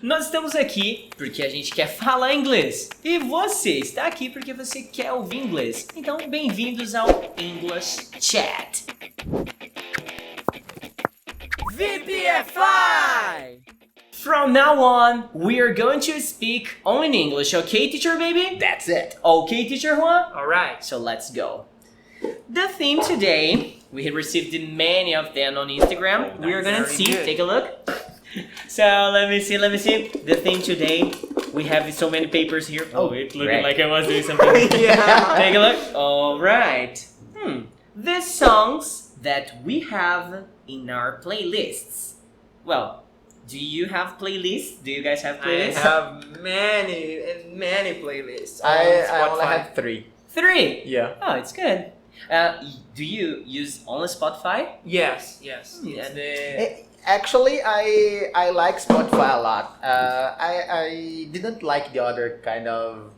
Nós estamos aqui porque a gente quer falar inglês. E você está aqui porque você quer ouvir inglês. Então, bem-vindos ao English Chat. VPFI! From now on, we are going to speak only in English, okay, teacher baby? That's it. Okay, teacher Juan? Alright. So let's go. The theme today, we have received many of them on Instagram. We are gonna see, take a look. So let me see. The theme today, we have so many papers here. Oh, it looked like I was doing something. Yeah. Take a look. Alright. The songs that we have in our playlists. Well, do you have playlists? Do you guys have playlists? I have many playlists. I only have 3. 3? Yeah. Oh, it's good. Do you use only Spotify? Yes. Actually, I like Spotify a lot. I didn't like the other kind of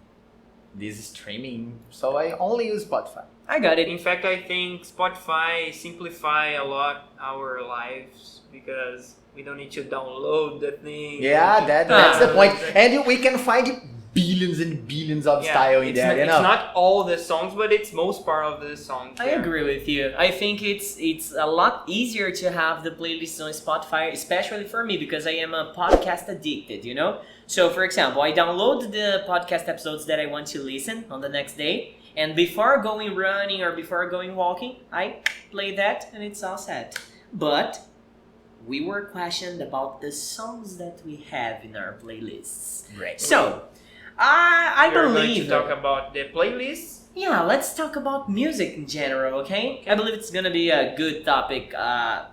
this streaming, so I only use Spotify. I got it. In fact, I think Spotify simplify a lot our lives because we don't need to download the thing. Yeah, that's the point. And we can find billions and billions of style in there, It's not all the songs, but it's most part of the songs. I agree with you. I think it's a lot easier to have the playlists on Spotify, especially for me because I am a podcast addicted, you know? So, for example, I download the podcast episodes that I want to listen on the next day, and before going running or before going walking, I play that and it's all set. But we were questioned about the songs that we have in our playlists. Right. So, I We're believe... going to talk about the playlists. Yeah, let's talk about music in general, okay? I believe it's gonna be a good topic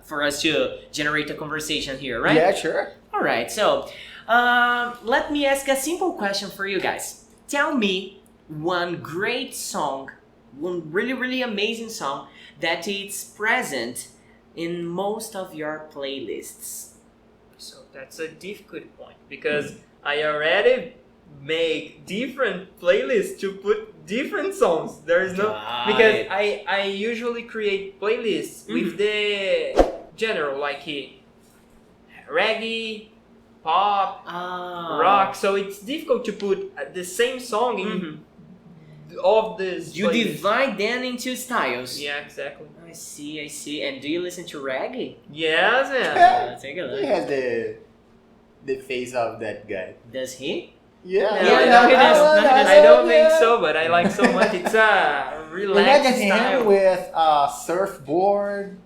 for us to generate a conversation here, right? Yeah, sure. Alright, so let me ask a simple question for you guys. Tell me one great song, one really amazing song that is present in most of your playlists. So that's a difficult point because I already make different playlists to put different songs. There is no because I usually create playlists with the general like reggae, pop, rock. So it's difficult to put the same song in all of this. You divide them into styles. Yeah, exactly. I see. And do you listen to reggae? Yes, yeah. Take a look. He has the face of that guy. Does he? Yeah. No, he does. I don't think so, but I like so much. It's a relaxed Imagine style. him with a surfboard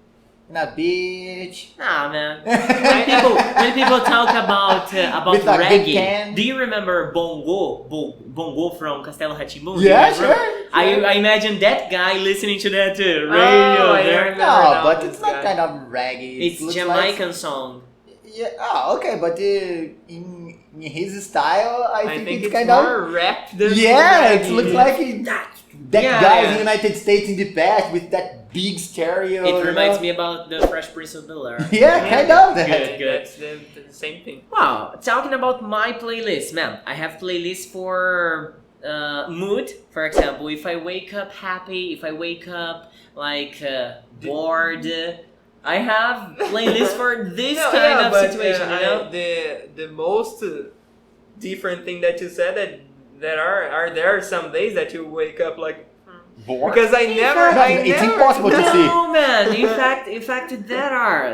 in a beach. Nah, man. When people talk about With a big reggae, can. do you remember Bongo from Castelo Rá-Tim-Bum? Yeah, sure. I imagine that guy listening to that radio I there. remember No, now but this it's not guy. kind of reggae. It's looks Jamaican song. Yeah. Oh, okay, but in his style, I think it's it's kind more of rap than it reggae. looks like that Yeah, guy in yeah. the United States in the past with that big stereo. It reminds me about the Fresh Prince of Bel-Air. Yeah, kind of that. Good. That's the same thing. Wow, talking about my playlist, man. I have playlists for mood, for example. If I wake up happy, if I wake up like bored, I have playlists for this kind of situation, you know? The most different thing that you said that are there some days that you wake up like Bored? because It's impossible to see. No, man. In fact,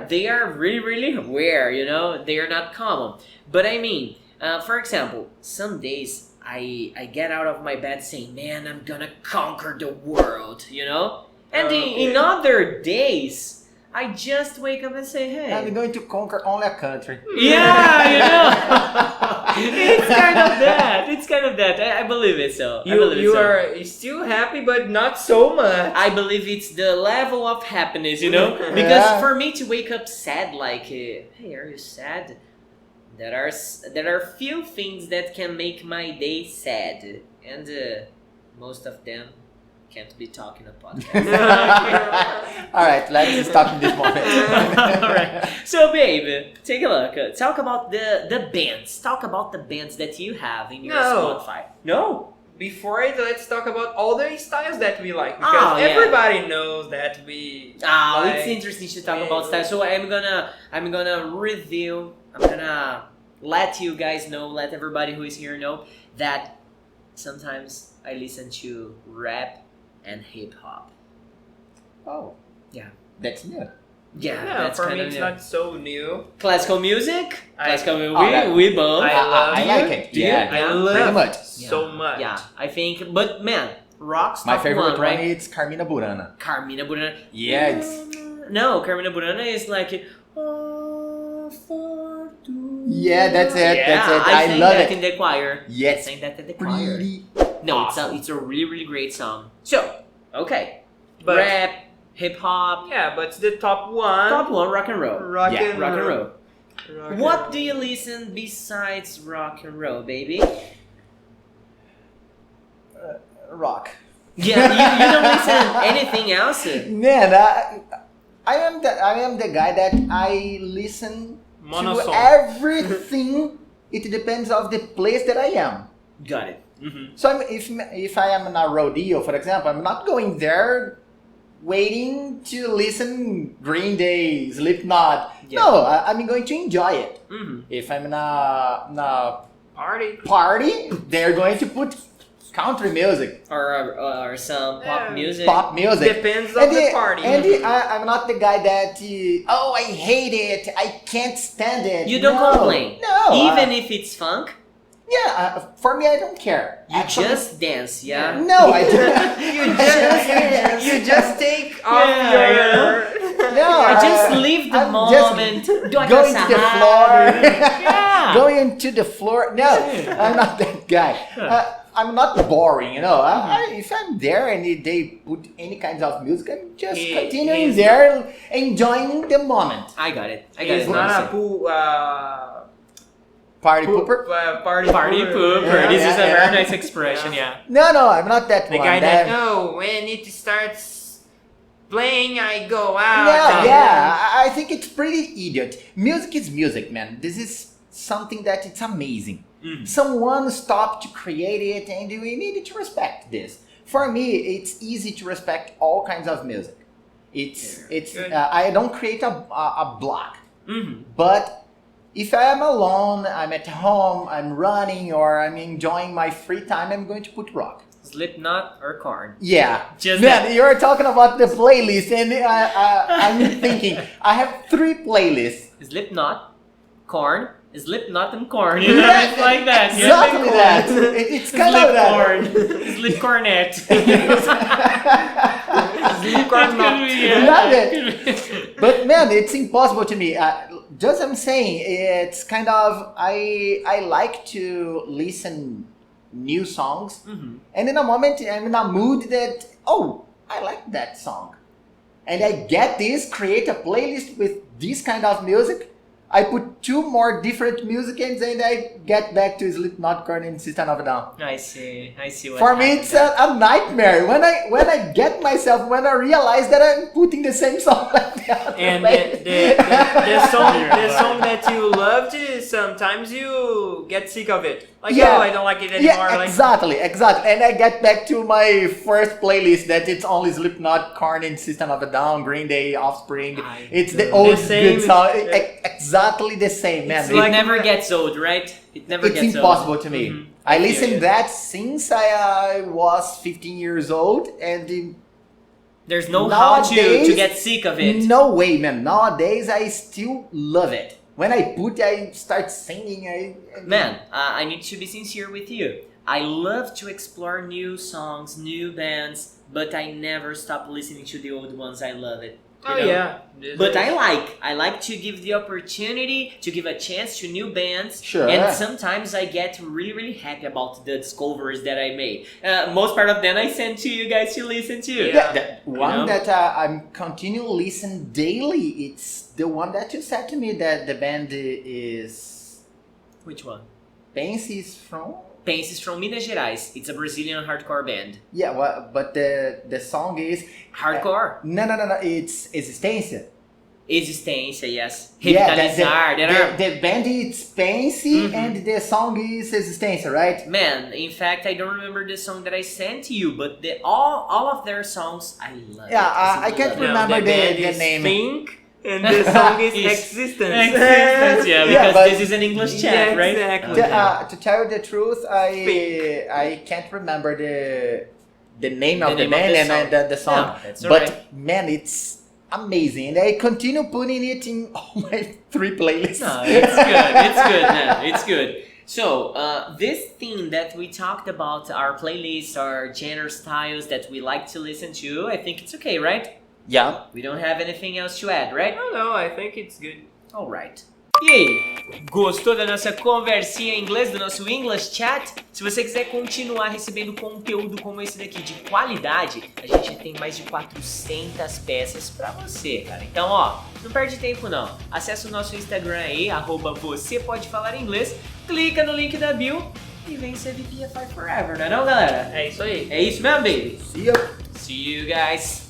they are really rare. You know, they are not common. But I mean, for example, some days I get out of my bed saying, "Man, I'm gonna conquer the world," you know. And in other days, I just wake up and say, "Hey, I'm going to conquer only a country." yeah, you know." It's kind of that. I believe it. So you are still happy but not so much. I believe it's the level of happiness, you know? Because for me to wake up sad, like, hey, are you sad? There are few things that can make my day sad. And most of them can't be talking a podcast. Alright, let's stop in this moment. Alright. So, babe, take a look. Talk about the bands. Talk about the bands that you have in your Spotify. No? Before it, let's talk about all the styles that we like because everybody knows that we. It's interesting to talk about style. So I'm gonna review. I'm gonna let you guys know, let everybody who is here know that sometimes I listen to rap and hip hop. Oh. Yeah. That's new. Yeah, Yeah, that's for kind me of it's new. not so new. Classical music. Classical music. that- We both. I like it. Do you? Yeah, I Yeah. love pretty much. so much. Yeah, I think. But man, rock's My top favorite one, right? is Carmina Burana. Carmina Burana. Yeah, it's No, Carmina Burana is like. Oh, for two. Yeah, that's it. Yeah, That's it. I I sang love that it. in the choir. Yes. I sang that in the choir. pretty. No, awesome. it's a really really great song. So, okay, But rap, hip hop, yeah, but the top one. top one, rock and roll. Rock Yeah, and Rock and roll. roll. Rock and What roll. do you listen besides rock and roll, baby? Rock. Yeah, you don't listen anything else. Man, I am the guy that I listen to Monosong. everything. It depends of the place that I am. Got it. Mm-hmm. So if I am in a rodeo, for example, I'm not going there waiting to listen Green Day, Slipknot. Yeah. No, I'm going to enjoy it. Mm-hmm. If I'm in a Party. party, they're going to put country music, Or some pop Yeah. music. pop music. Depends on the party. I'm not the guy that, I hate it, I can't stand it. You don't No, complain. No. Even if it's funk, For me, I don't care. you just dance, yeah? No, I don't. you just take off Yeah, your. No, I just leave the I'm just moment. Do I going to the floor. Yeah. Going to the floor. No, I'm not that guy. I'm not boring, if I'm there and they put any kinds of music, I'm just continuing he's there, enjoying the moment. I got it. I got It's it. not a What pool. Party pooper? Party pooper. Yeah, This is a yeah. very nice expression, yeah. No, I'm not that The one. guy that when it starts playing, I go out. I think it's pretty idiot. Music is music, man. This is something that it's amazing. Mm. Someone stopped to create it, and we needed to respect this. For me, it's easy to respect all kinds of music. It's Good. I don't create a block, Mm-hmm. but if I am alone, I'm at home, I'm running, or I'm enjoying my free time, I'm going to put rock. Slipknot or Korn? Yeah, Just man, that. you're talking about the playlist, and I'm thinking I have 3 playlists. Slipknot, Korn, Slipknot and Korn. Yeah, It's like that. exactly that. It's kind of that. Slipcorn. Slipcornet. Love it. But man, it's impossible to me. Just I'm saying, it's kind of I like to listen new songs, Mm-hmm. and in a moment I'm in a mood that I like that song, and I get this, create a playlist with this kind of music. I put 2 more different music and then I get back to Slipknot, Korn, and System of a Down. I see what For me, happened it's there. a nightmare when I get myself, when I realize that I'm putting the same song like the other And way. the song that you loved, sometimes you get sick of it. Like, Yeah. I don't like it anymore. Yeah, Like, exactly. And I get back to my first playlist that it's only Slipknot, Korn, and System of a Down, Green Day, Offspring. I It's the do. old The same- good song. Exactly the same, man. It's It like- never gets old, right? It never It's gets impossible old. to me. Mhm. I feel listened you. that since I was 15 years old, and There's no how to Nowadays, get sick of it. no way, man. Nowadays, I still love it. When I start singing. Man, I need to be sincere with you. I love to explore new songs, new bands, but I never stop listening to the old ones. I love it. you know? yeah. But I like to give the opportunity to give a chance to new bands. Sure. And sometimes I get really, really happy about the discoveries that I made. Most part of them I send to you guys to listen to. Yeah. The one know? that I'm continue listen daily. It's the one that you said to me that the band is Which one? Pense is from. Pense is from Minas Gerais. It's a Brazilian hardcore band. Yeah, well, but the song is Hardcore? no. It's Existência. Existência, yes. Yeah, Revitalizar. There are... the band is Pense and the song is Existência, right? Man, in fact, I don't remember the song that I sent to you, but all of their songs, I love. Yeah, it. I can't love it. remember the band the is name. Think And the song is Existence. Existence, yeah, because but- this is an English chat, Yeah, right? exactly. To tell you the truth, I can't remember the name of the name of band the and song. the song. No, that's But alright. man, it's amazing, and I continue putting it in all my 3 playlists. No, it's good. It's good, man. It's good. So, this theme that we talked about, our playlists, our genre styles that we like to listen to, I think it's okay, right? Yeah. We don't have anything else to add, right? No, I think it's good. Alright. E aí, gostou da nossa conversinha em inglês, do nosso English Chat? Se você quiser continuar recebendo conteúdo como esse daqui de qualidade, a gente tem mais de 400 peças pra você, cara. Então, ó, não perde tempo não. Acesse o nosso Instagram aí, @você pode falar inglês, clica no link da bio e vem ser VPFI Forever, não é não, galera? É isso aí. É isso mesmo, baby? See ya. See you guys!